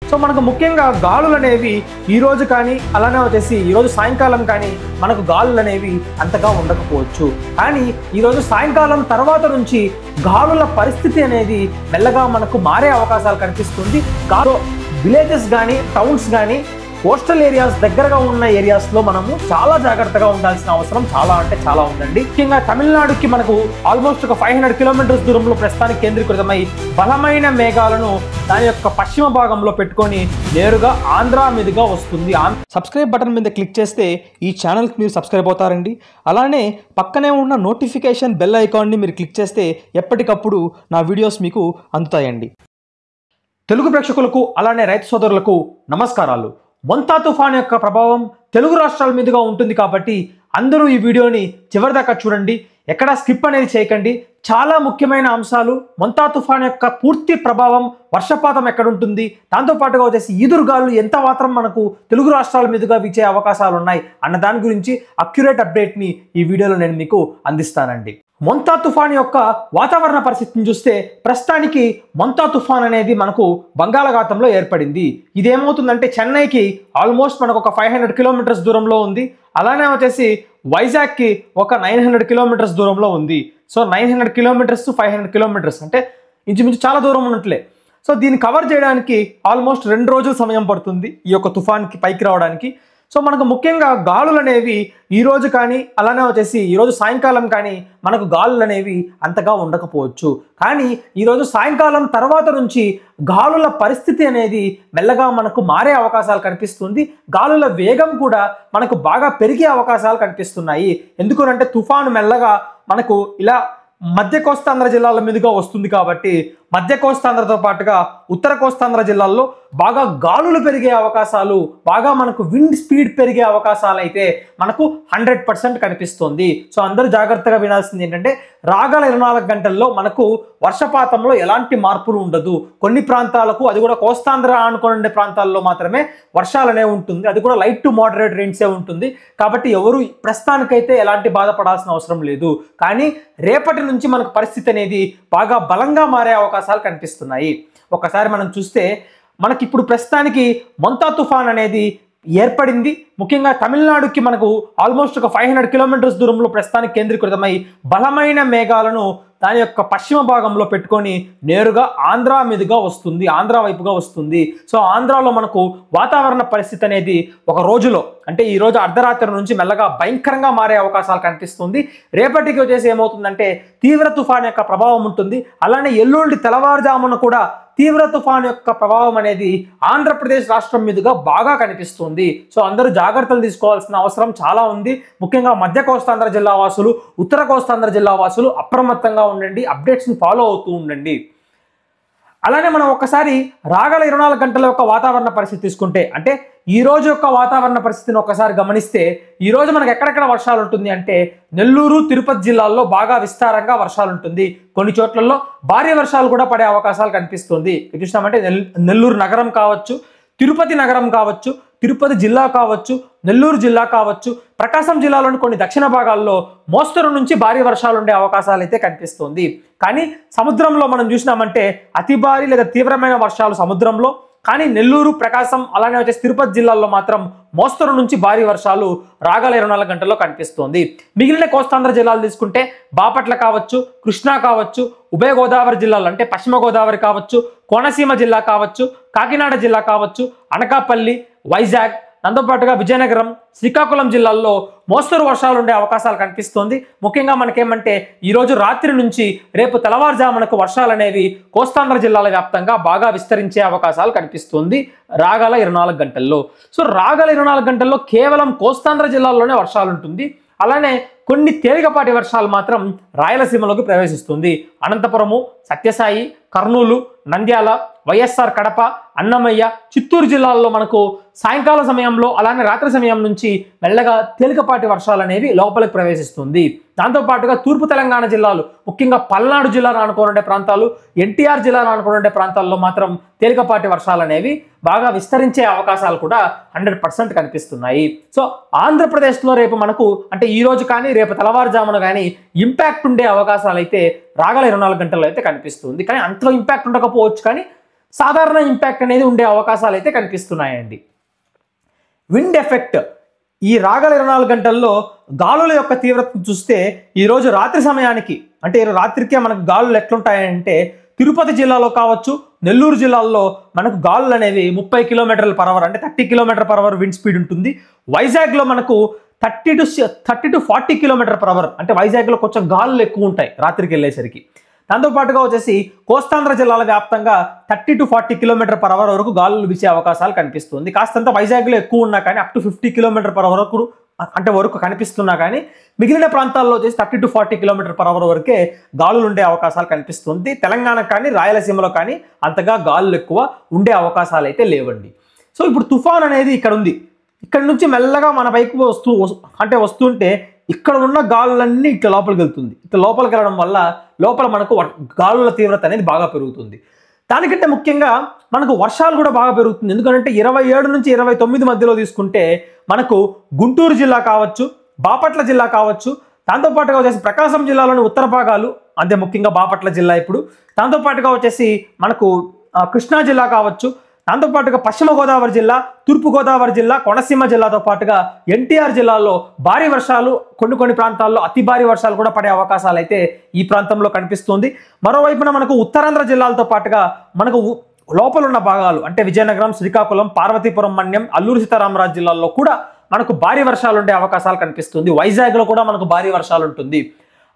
So మనకు ముఖ్యంగా గాలులు అనేవి ఈ రోజు కానీ అలానే వచ్చేసి ఈరోజు సాయంకాలం కానీ మనకు గాలులు అనేవి అంతగా ఉండకపోవచ్చు. కానీ ఈరోజు సాయంకాలం తర్వాత నుంచి గాలుల పరిస్థితి అనేది మెల్లగా మనకు మారే అవకాశాలు కనిపిస్తుంది. విలేజెస్ కానీ టౌన్స్ కానీ కోస్టల్ ఏరియాస్ దగ్గరగా ఉన్న ఏరియాస్లో మనము చాలా జాగ్రత్తగా ఉండాల్సిన అవసరం చాలా ఉందండి. ముఖ్యంగా తమిళనాడుకి మనకు ఆల్మోస్ట్ ఒక 500 కిలోమీటర్స్ దూరంలో ప్రస్తుతానికి కేంద్రీకృతమై బలమైన మేఘాలను దాని యొక్క పశ్చిమ భాగంలో పెట్టుకొని నేరుగా ఆంధ్ర మీదుగా వస్తుంది. సబ్స్క్రైబ్ బటన్ మీద క్లిక్ చేస్తే ఈ ఛానల్కి మీరు సబ్స్క్రైబ్ అవుతారండి. అలానే పక్కనే ఉన్న నోటిఫికేషన్ బెల్ ఐకాన్ని మీరు క్లిక్ చేస్తే ఎప్పటికప్పుడు నా వీడియోస్ మీకు అందుతాయండి. తెలుగు ప్రేక్షకులకు అలానే రైతు సోదరులకు నమస్కారాలు. మొంతా తుఫాన్ యొక్క ప్రభావం తెలుగు రాష్ట్రాల మీదుగా ఉంటుంది కాబట్టి అందరూ ఈ వీడియోని చివరిదాకా చూడండి, ఎక్కడా స్కిప్ అనేది చేయకండి. చాలా ముఖ్యమైన అంశాలు, మొంతా తుఫాన్ యొక్క పూర్తి ప్రభావం, వర్షపాతం ఎక్కడుంటుంది, దాంతోపాటుగా వచ్చేసి ఈదురుగాలు ఎంత మాత్రం మనకు తెలుగు రాష్ట్రాల మీదుగా వీచే అవకాశాలు ఉన్నాయి అన్న దాని గురించి అక్యురేట్ అప్డేట్ని ఈ వీడియోలో నేను మీకు అందిస్తానండి. మొంతా తుఫాన్ యొక్క వాతావరణ పరిస్థితిని చూస్తే ప్రస్తుతానికి మొంతా తుఫాన్ అనేది మనకు బంగాళాఖాతంలో ఏర్పడింది. ఇదేమవుతుందంటే చెన్నైకి ఆల్మోస్ట్ మనకు ఒక 500 కిలోమీటర్స్ దూరంలో ఉంది. అలానే వచ్చేసి వైజాగ్కి ఒక 900 కిలోమీటర్స్ దూరంలో ఉంది. సో 900 కిలోమీటర్స్ టు 500 కిలోమీటర్స్ అంటే ఇంచుమించు చాలా దూరం ఉన్నట్లే. సో దీన్ని కవర్ చేయడానికి ఆల్మోస్ట్ 2 రోజుల సమయం పడుతుంది ఈ యొక్క తుఫాన్కి పైకి రావడానికి. సో మనకు ముఖ్యంగా గాలులు అనేవి ఈ రోజు కానీ అలానే వచ్చేసి ఈరోజు సాయంకాలం కానీ మనకు గాలులు అనేవి అంతగా ఉండకపోవచ్చు. కానీ ఈరోజు సాయంకాలం తర్వాత నుంచి గాలుల పరిస్థితి అనేది మెల్లగా మనకు మారే అవకాశాలు కనిపిస్తుంది. గాలుల వేగం కూడా మనకు బాగా పెరిగే అవకాశాలు కనిపిస్తున్నాయి. ఎందుకంటే తుఫాను మెల్లగా మనకు ఇలా మధ్య కోస్తాంధ్ర జిల్లాల మీదుగా వస్తుంది కాబట్టి మధ్య కోస్తాంధ్రతో పాటుగా ఉత్తర కోస్తాంధ్ర జిల్లాల్లో బాగా గాలులు పెరిగే అవకాశాలు, బాగా మనకు విండ్ స్పీడ్ పెరిగే అవకాశాలు అయితే మనకు 100% కనిపిస్తుంది. సో అందరూ జాగ్రత్తగా వినాల్సింది ఏంటంటే రాగల 24 గంటల్లో మనకు వర్షపాతంలో ఎలాంటి మార్పులు ఉండదు. కొన్ని ప్రాంతాలకు, అది కూడా కోస్తాంధ్ర ఆనుకునే ప్రాంతాల్లో మాత్రమే వర్షాలు అనేవి ఉంటుంది. అది కూడా లైట్ టు మోడరేట్ రెయిన్సే ఉంటుంది. కాబట్టి ఎవరు ప్రస్తుతానికైతే ఎలాంటి బాధపడాల్సిన అవసరం లేదు. కానీ రేపటి నుంచి మనకు పరిస్థితి అనేది బాగా బలంగా మారే అవకాశాలు కనిపిస్తున్నాయి. ఒకసారి మనం చూస్తే మనకి ఇప్పుడు ప్రస్తుతానికి మొంతా తుఫాన్ అనేది ఏర్పడింది. ముఖ్యంగా తమిళనాడుకి మనకు ఆల్మోస్ట్ ఒక 500 కిలోమీటర్స్ దూరంలో ప్రస్తుతానికి కేంద్రీకృతమై బలమైన మేఘాలను దాని యొక్క పశ్చిమ భాగంలో పెట్టుకొని నేరుగా ఆంధ్ర మీదుగా వస్తుంది, ఆంధ్ర వైపుగా వస్తుంది. సో ఆంధ్రాలో మనకు వాతావరణ పరిస్థితి అనేది ఒక రోజులో అంటే ఈ రోజు అర్ధరాత్రి నుంచి మెల్లగా భయంకరంగా మారే అవకాశాలు కనిపిస్తుంది. రేపటికి వచ్చేసి ఏమవుతుందంటే తీవ్ర తుఫాన్ యొక్క ప్రభావం ఉంటుంది. అలానే ఎల్లుండి తెల్లవారుజామున కూడా తీవ్ర తుఫాన్ యొక్క ప్రభావం అనేది ఆంధ్రప్రదేశ్ రాష్ట్రం మీదుగా బాగా కనిపిస్తుంది. సో అందరూ జాగ్రత్తలు తీసుకోవాల్సిన అవసరం చాలా ఉంది. ముఖ్యంగా మధ్య కోస్తాంధ్ర జిల్లా వాసులు, ఉత్తర కోస్తాంధ్ర జిల్లా వాసులు అప్రమత్తంగా ఉండండి, అప్డేట్స్ని ఫాలో అవుతూ ఉండండి. అలానే మనం ఒకసారి రాగల 24 గంటల యొక్క వాతావరణ పరిస్థితి తీసుకుంటే, అంటే ఈ రోజు యొక్క వాతావరణ పరిస్థితిని ఒకసారి గమనిస్తే ఈ రోజు మనకు ఎక్కడెక్కడ వర్షాలు ఉంటుంది అంటే నెల్లూరు, తిరుపతి జిల్లాల్లో బాగా విస్తారంగా వర్షాలు ఉంటుంది. కొన్ని చోట్లలో భారీ వర్షాలు కూడా పడే అవకాశాలు కనిపిస్తుంది. చూసినామంటే నెల్లూరు నగరం కావచ్చు, తిరుపతి నగరం కావచ్చు, తిరుపతి జిల్లా కావచ్చు, నెల్లూరు జిల్లా కావచ్చు, ప్రకాశం జిల్లాలోని కొన్ని దక్షిణ భాగాల్లో మోస్తరు నుంచి భారీ వర్షాలు ఉండే అవకాశాలు అయితే కనిపిస్తుంది. కానీ సముద్రంలో మనం చూసినామంటే అతి భారీ లేదా తీవ్రమైన వర్షాలు సముద్రంలో, కానీ నెల్లూరు, ప్రకాశం అలానే వచ్చేసి తిరుపతి జిల్లాల్లో మాత్రం మోస్తరు నుంచి భారీ వర్షాలు రాగల 24 గంటల్లో కనిపిస్తుంది. మిగిలిన కోస్తాంధ్ర జిల్లాలు తీసుకుంటే బాపట్ల కావచ్చు, కృష్ణా కావచ్చు, ఉభయ గోదావరి జిల్లాలు అంటే పశ్చిమ గోదావరి కావచ్చు, కోనసీమ జిల్లా కావచ్చు, కాకినాడ జిల్లా కావచ్చు, అనకాపల్లి, వైజాగ్, దాంతోపాటుగా విజయనగరం, శ్రీకాకుళం జిల్లాల్లో మోస్తరు వర్షాలు ఉండే అవకాశాలు కనిపిస్తుంది. ముఖ్యంగా మనకేమంటే ఈరోజు రాత్రి నుంచి రేపు తెల్లవారుజామునకు వర్షాలు అనేవి కోస్తాంధ్ర జిల్లాల వ్యాప్తంగా బాగా విస్తరించే అవకాశాలు కనిపిస్తుంది రాగల 24 గంటల్లో. సో రాగల 24 గంటల్లో కేవలం కోస్తాంధ్ర జిల్లాల్లోనే వర్షాలు ఉంటుంది. అలానే కొన్ని తేలికపాటి వర్షాలు మాత్రం రాయలసీమలోకి ప్రవేశిస్తుంది. అనంతపురము, సత్యసాయి, కర్నూలు, నంద్యాల, వైఎస్ఆర్ కడప, అన్నమయ్య, చిత్తూరు జిల్లాల్లో మనకు సాయంకాల సమయంలో అలానే రాత్రి సమయం నుంచి మెల్లగా తేలికపాటి వర్షాలు అనేవి లోపలికి ప్రవేశిస్తుంది. దాంతోపాటుగా తూర్పు తెలంగాణ జిల్లాలు, ముఖ్యంగా పల్నాడు జిల్లాను ఆనుకోనుండే ప్రాంతాలు, ఎన్టీఆర్ జిల్లాను ఆనుకోనుండే ప్రాంతాల్లో మాత్రం తేలికపాటి వర్షాలు అనేవి బాగా విస్తరించే అవకాశాలు కూడా 100% కనిపిస్తున్నాయి. సో ఆంధ్రప్రదేశ్లో రేపు మనకు అంటే ఈ రోజు కానీ రేపు తెల్లవారుజామున కానీ ఇంపాక్ట్ ఉండే అవకాశాలు అయితే రాగల 24 గంటల్లో అయితే కనిపిస్తుంది. కానీ అంతలో ఇంపాక్ట్ ఉండకపోవచ్చు, కానీ సాధారణ ఇంపాక్ట్ అనేది ఉండే అవకాశాలు అయితే కనిపిస్తున్నాయండి. విండ్ ఎఫెక్ట్ ఈ రాగల 24 గంటల్లో గాలుల యొక్క తీవ్రతను చూస్తే ఈరోజు రాత్రి సమయానికి అంటే రాత్రికే మనకు గాలులు ఎట్లుంటాయంటే తిరుపతి జిల్లాలో కావచ్చు, నెల్లూరు జిల్లాల్లో మనకు గాలులు అనేవి 30 km/h అంటే 30 km/h విండ్ స్పీడ్ ఉంటుంది. వైజాగ్లో మనకు 30 to 40 km/h అంటే వైజాగ్లో కొంచెం గాలులు ఎక్కువ ఉంటాయి రాత్రికి వెళ్ళేసరికి. దాంతోపాటుగా వచ్చేసి కోస్తాంధ్ర జిల్లాల వ్యాప్తంగా 30 to 40 km/h వరకు గాలులు వీచే అవకాశాలు కనిపిస్తుంది. కాస్తంత వైజాగ్లో ఎక్కువ ఉన్నా కానీ అప్ టు 50 km/h వరకు అంటే వరకు కనిపిస్తున్నా కానీ మిగిలిన ప్రాంతాల్లో వచ్చేసి 30 to 40 km/h వరకే గాలులు ఉండే అవకాశాలు కనిపిస్తుంది. తెలంగాణ కానీ రాయలసీమలో కానీ అంతగా గాలులు ఎక్కువ ఉండే అవకాశాలు అయితే లేవండి. సో ఇప్పుడు తుఫాన్ అనేది ఇక్కడ ఉంది. ఇక్కడ నుంచి మెల్లగా మన వైపు వస్తుంటే ఇక్కడ ఉన్న గాలులన్నీ ఇట్లా లోపలికి వెళ్తుంది. ఇట్లా లోపలికి వెళ్ళడం వల్ల లోపల మనకు గాలుల తీవ్రత అనేది బాగా పెరుగుతుంది. దానికంటే ముఖ్యంగా మనకు వర్షాలు కూడా బాగా పెరుగుతుంది. ఎందుకంటే 27 నుంచి 29 మధ్యలో తీసుకుంటే మనకు గుంటూరు జిల్లా కావచ్చు, బాపట్ల జిల్లా కావచ్చు, దాంతోపాటుగా వచ్చేసి ప్రకాశం జిల్లాలోని ఉత్తర భాగాలు, అంతే ముఖ్యంగా బాపట్ల జిల్లా ఇప్పుడు, దాంతోపాటుగా వచ్చేసి మనకు కృష్ణా జిల్లా కావచ్చు, దాంతోపాటుగా పశ్చిమ గోదావరి జిల్లా, తూర్పు గోదావరి జిల్లా, కోనసీమ జిల్లాతో పాటుగా ఎన్టీఆర్ జిల్లాలో భారీ వర్షాలు, కొన్ని ప్రాంతాల్లో అతి భారీ వర్షాలు కూడా పడే అవకాశాలు అయితే ఈ ప్రాంతంలో కనిపిస్తుంది. మరోవైపున మనకు ఉత్తరాంధ్ర జిల్లాలతో పాటుగా మనకు లోపల ఉన్న భాగాలు అంటే విజయనగరం, శ్రీకాకుళం, పార్వతీపురం, మన్యం, అల్లూరు సీతారామరాజు జిల్లాల్లో కూడా మనకు భారీ వర్షాలు ఉండే అవకాశాలు కనిపిస్తుంది. వైజాగ్లో కూడా మనకు భారీ వర్షాలు ఉంటుంది.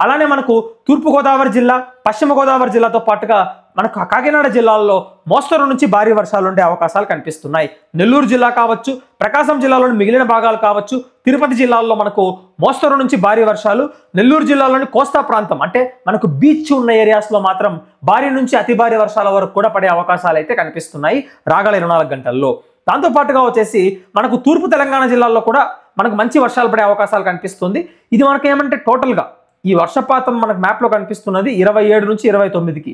అలానే మనకు తూర్పుగోదావరి జిల్లా, పశ్చిమ గోదావరి జిల్లాతో పాటుగా మనకు కాకినాడ జిల్లాల్లో మోస్తరు నుంచి భారీ వర్షాలు ఉండే అవకాశాలు కనిపిస్తున్నాయి. నెల్లూరు జిల్లా కావచ్చు, ప్రకాశం జిల్లాలోని మిగిలిన భాగాలు కావచ్చు, తిరుపతి జిల్లాల్లో మనకు మోస్తరు నుంచి భారీ వర్షాలు, నెల్లూరు జిల్లాలోని కోస్తా ప్రాంతం అంటే మనకు బీచ్ ఉన్న ఏరియాస్లో మాత్రం భారీ నుంచి అతి భారీ వర్షాల వరకు కూడా పడే అవకాశాలు అయితే కనిపిస్తున్నాయి రాగల 24 గంటల్లో. దాంతోపాటుగా వచ్చేసి మనకు తూర్పు తెలంగాణ జిల్లాల్లో కూడా మనకు మంచి వర్షాలు పడే అవకాశాలు కనిపిస్తుంది. ఇది మనకు ఏమంటే టోటల్గా ఈ వర్షపాతం మనకు మ్యాప్లో కనిపిస్తున్నది 27 నుంచి 29కి.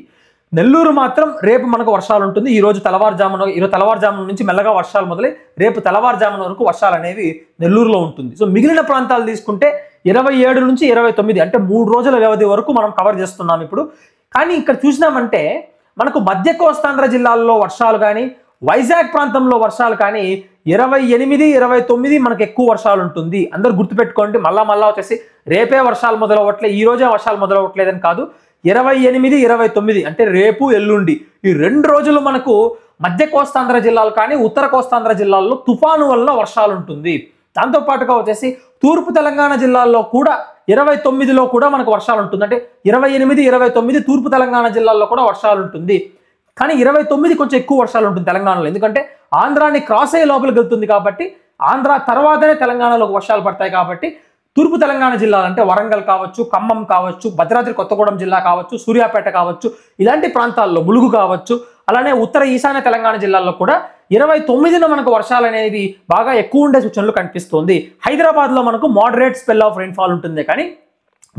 నెల్లూరు మాత్రం రేపు మనకు వర్షాలు ఉంటుంది. ఈరోజు తెల్లవారుజామున నుంచి మెల్లగా వర్షాలు మొదలై రేపు తెల్లవారుజామున వరకు వర్షాలు అనేవి నెల్లూరులో ఉంటుంది. సో మిగిలిన ప్రాంతాలు తీసుకుంటే 27 నుంచి 29 అంటే 3 రోజుల వ్యవధి వరకు మనం కవర్ చేస్తున్నాం ఇప్పుడు. కానీ ఇక్కడ చూసినామంటే మనకు మధ్య కోస్తాంధ్ర జిల్లాల్లో వర్షాలు కానీ, వైజాగ్ ప్రాంతంలో వర్షాలు కానీ 28, 29 మనకు ఎక్కువ వర్షాలు ఉంటుంది. అందరూ గుర్తుపెట్టుకోండి. మళ్ళా వచ్చేసి రేపే వర్షాలు మొదలవట్లేదు, ఈ రోజే వర్షాలు మొదలవట్లేదని కాదు. 28, 29 అంటే రేపు, ఎల్లుండి ఈ 2 రోజులు మనకు మధ్య కోస్తాంధ్ర జిల్లాలు కానీ ఉత్తర కోస్తాంధ్ర జిల్లాల్లో తుఫాను వల్ల వర్షాలు ఉంటుంది. దాంతోపాటుగా వచ్చేసి తూర్పు తెలంగాణ జిల్లాల్లో కూడా 29లో కూడా మనకు వర్షాలు ఉంటుంది. అంటే 28, 29 తూర్పు తెలంగాణ జిల్లాల్లో కూడా వర్షాలు ఉంటుంది. కానీ 29 కొంచెం ఎక్కువ వర్షాలు ఉంటుంది తెలంగాణలో. ఎందుకంటే ఆంధ్రాని క్రాస్ అయ్యే లోపలికి వెళ్తుంది కాబట్టి, ఆంధ్ర తర్వాతనే తెలంగాణలోకి వర్షాలు పడతాయి కాబట్టి తూర్పు తెలంగాణ జిల్లాలు అంటే వరంగల్ కావచ్చు, ఖమ్మం కావచ్చు, భద్రాద్రి కొత్తగూడెం జిల్లా కావచ్చు, సూర్యాపేట కావచ్చు, ఇలాంటి ప్రాంతాల్లో ములుగు కావచ్చు, అలానే ఉత్తర ఈశాన్య తెలంగాణ జిల్లాల్లో కూడా 29న మనకు వర్షాలు అనేవి బాగా ఎక్కువ ఉండే సూచనలు కనిపిస్తుంది. హైదరాబాద్లో మనకు మోడరేట్ స్పెల్ ఆఫ్ రెయిన్ఫాల్ ఉంటుంది కానీ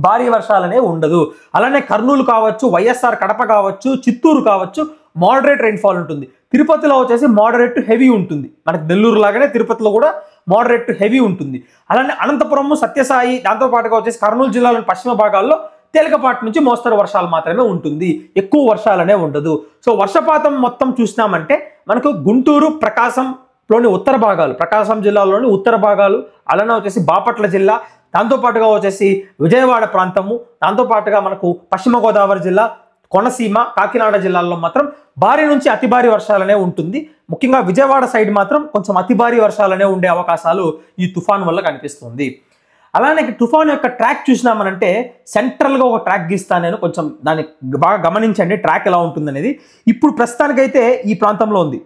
భారీ వర్షాలనే ఉండదు. అలానే కర్నూలు కావచ్చు, వైఎస్ఆర్ కడప కావచ్చు, చిత్తూరు కావచ్చు మోడరేట్ రెయిన్ఫాల్ ఉంటుంది. తిరుపతిలో వచ్చేసి మోడరేట్ టు హెవీ ఉంటుంది. మనకు నెల్లూరు లాగానే తిరుపతిలో కూడా మోడరేట్ టు హెవీ ఉంటుంది. అలానే అనంతపురం, సత్యసాయి, దాంతోపాటుగా వచ్చేసి కర్నూలు జిల్లాలోని పశ్చిమ భాగాల్లో తేలికపాటి నుంచి మోస్తరు వర్షాలు మాత్రమే ఉంటుంది, ఎక్కువ వర్షాలనే ఉండదు. సో వర్షపాతం మొత్తం చూసినామంటే మనకు గుంటూరు, ప్రకాశంలోని ఉత్తర భాగాలు, ప్రకాశం జిల్లాలోని ఉత్తర భాగాలు, అలానే వచ్చేసి బాపట్ల జిల్లా, దాంతోపాటుగా వచ్చేసి విజయవాడ ప్రాంతము, దాంతోపాటుగా మనకు పశ్చిమ గోదావరి జిల్లా, కోనసీమ, కాకినాడ జిల్లాల్లో మాత్రం భారీ నుంచి అతి భారీ వర్షాలనే ఉంటుంది. ముఖ్యంగా విజయవాడ సైడ్ మాత్రం కొంచెం అతి భారీ వర్షాలనే ఉండే అవకాశాలు ఈ తుఫాన్ వల్ల కనిపిస్తుంది. అలానే తుఫాన్ యొక్క ట్రాక్ చూసినామనంటే సెంట్రల్గా ఒక ట్రాక్ గీస్తాను నేను, కొంచెం దాన్ని బాగా గమనించండి ట్రాక్ ఎలా ఉంటుంది అనేది. ఇప్పుడు ప్రస్తుతానికైతే ఈ ప్రాంతంలో ఉంది.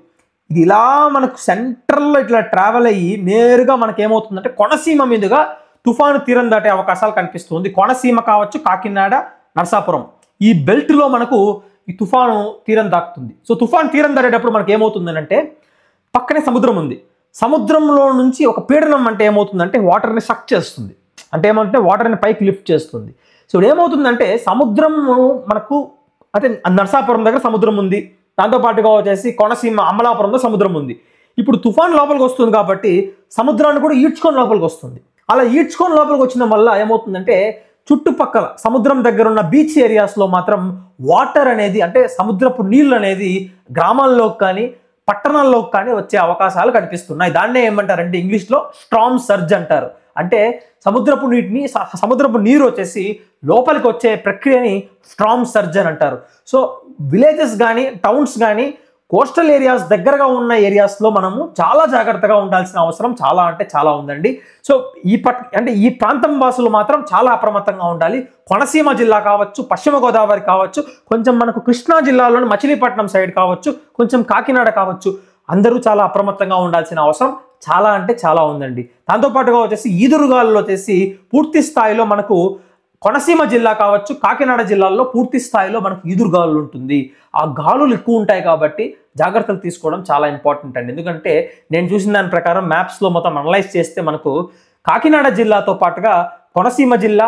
ఇది ఇలా మనకు సెంట్రల్లో ఇట్లా ట్రావెల్ అయ్యి నేరుగా మనకేమవుతుందంటే కోనసీమ మీదుగా తుఫాను తీరం దాటే అవకాశాలు కనిపిస్తుంది. కోనసీమ కావచ్చు, కాకినాడ, నరసాపురం ఈ బెల్ట్లో మనకు ఈ తుఫాను తీరం దాటుతుంది. సో తుఫాను తీరం దాటేటప్పుడు మనకి ఏమవుతుందంటే పక్కనే సముద్రం ఉంది. సముద్రంలో నుంచి ఒక పీడనం అంటే ఏమవుతుందంటే వాటర్ని సక్ చేస్తుంది. అంటే ఏమంటే వాటర్ని పైకి లిఫ్ట్ చేస్తుంది. సో ఇప్పుడు ఏమవుతుందంటే సముద్రం మనకు అంటే నరసాపురం దగ్గర సముద్రం ఉంది, దాంతోపాటుగా వచ్చేసి కోనసీమ అమలాపురంలో సముద్రం ఉంది. ఇప్పుడు తుఫాన్ లోపలికి వస్తుంది కాబట్టి సముద్రాన్ని కూడా ఈడ్చుకొని లోపలికి వస్తుంది. అలా ఈడ్చుకొని లోపలికి వచ్చిన వల్ల ఏమవుతుందంటే చుట్టుపక్కల సముద్రం దగ్గర ఉన్న బీచ్ ఏరియాస్లో మాత్రం వాటర్ అనేది అంటే సముద్రపు నీళ్ళు అనేది గ్రామాల్లోకి కానీ పట్టణాల్లోకి కానీ వచ్చే అవకాశాలు కనిపిస్తున్నాయి. దాన్నే ఏమంటారంటే ఇంగ్లీష్లో స్ట్రామ్ సర్జ్ అంటారు. అంటే సముద్రపు నీరు వచ్చేసి లోపలికి వచ్చే ప్రక్రియని స్ట్రామ్ సర్జ్ అని అంటారు. సో విలేజెస్ కానీ టౌన్స్ కానీ కోస్టల్ ఏరియాస్ దగ్గరగా ఉన్న ఏరియాస్లో మనము చాలా జాగ్రత్తగా ఉండాల్సిన అవసరం చాలా అంటే చాలా ఉందండి. సో ఈ ప్రాంతం వాసులు మాత్రం చాలా అప్రమత్తంగా ఉండాలి. కోనసీమ జిల్లా కావచ్చు, పశ్చిమ గోదావరి కావచ్చు, కొంచెం మనకు కృష్ణా జిల్లాలోని మచిలీపట్నం సైడ్ కావచ్చు, కొంచెం కాకినాడ కావచ్చు, అందరూ చాలా అప్రమత్తంగా ఉండాల్సిన అవసరం చాలా అంటే చాలా ఉందండి. దాంతోపాటుగా వచ్చేసి ఈదురుగాలులో వచ్చేసి పూర్తి స్థాయిలో మనకు కోనసీమ జిల్లా కావచ్చు, కాకినాడ జిల్లాల్లో పూర్తి స్థాయిలో మనకు ఈదురుగాలులు ఉంటుంది. ఆ గాలులు ఎక్కువ ఉంటాయి కాబట్టి జాగ్రత్తలు తీసుకోవడం చాలా ఇంపార్టెంట్ అండి. ఎందుకంటే నేను చూసిన దాని ప్రకారం మ్యాప్స్లో మొత్తం అనలైజ్ చేస్తే మనకు కాకినాడ జిల్లాతో పాటుగా కోనసీమ జిల్లా,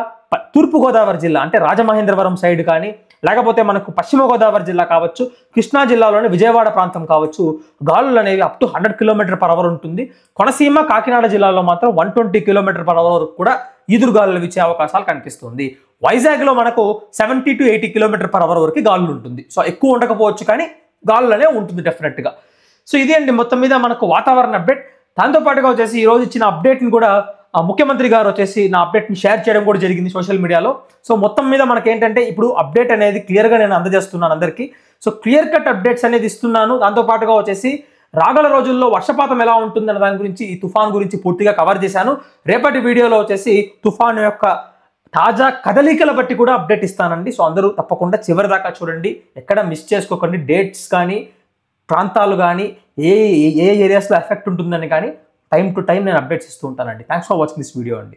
తూర్పుగోదావరి జిల్లా అంటే రాజమహేంద్రవరం సైడ్ కానీ, లేకపోతే మనకు పశ్చిమ గోదావరి జిల్లా కావచ్చు, కృష్ణా జిల్లాలోని విజయవాడ ప్రాంతం కావచ్చు, గాలులు అనేవి అప్ టు 100 km/h ఉంటుంది. కోనసీమ, కాకినాడ జిల్లాలో మాత్రం 120 km/h వరకు కూడా ఈదురుగాలులు వీచే అవకాశాలు కనిపిస్తుంది. వైజాగ్లో మనకు 70 to 80 km/h వరకు గాలులు ఉంటుంది. సో ఎక్కువ ఉండకపోవచ్చు కానీ గాలులనే ఉంటుంది డెఫినెట్గా. సో ఇది అండి మొత్తం మీద మనకు వాతావరణ అప్డేట్. దాంతోపాటుగా వచ్చేసి ఈరోజు ఇచ్చిన అప్డేట్ని కూడా ముఖ్యమంత్రి గారు వచ్చేసి నా అప్డేట్ని షేర్ చేయడం కూడా జరిగింది సోషల్ మీడియాలో. సో మొత్తం మీద మనకి ఏంటంటే ఇప్పుడు అప్డేట్ అనేది క్లియర్గా నేను అందజేస్తున్నాను అందరికీ. సో క్లియర్ కట్ అప్డేట్స్ అనేది ఇస్తున్నాను. దాంతోపాటుగా వచ్చేసి రాగల రోజుల్లో వర్షపాతం ఎలా ఉంటుందన్న దాని గురించి, ఈ తుఫాన్ గురించి పూర్తిగా కవర్ చేశాను. రేపటి వీడియోలో వచ్చేసి తుఫాన్ యొక్క తాజా కదలికల బట్టి కూడా అప్డేట్ ఇస్తానండి. సో అందరూ తప్పకుండా చివరి దాకా చూడండి, ఎక్కడ మిస్ చేసుకోకండి. డేట్స్ కానీ, ప్రాంతాలు కానీ, ఏ ఏరియాస్లో ఎఫెక్ట్ ఉంటుందని కానీ టైం టు టైం నేను అప్డేట్స్ ఇస్తూ ఉంటానండి. Thanks for watching this video అండి.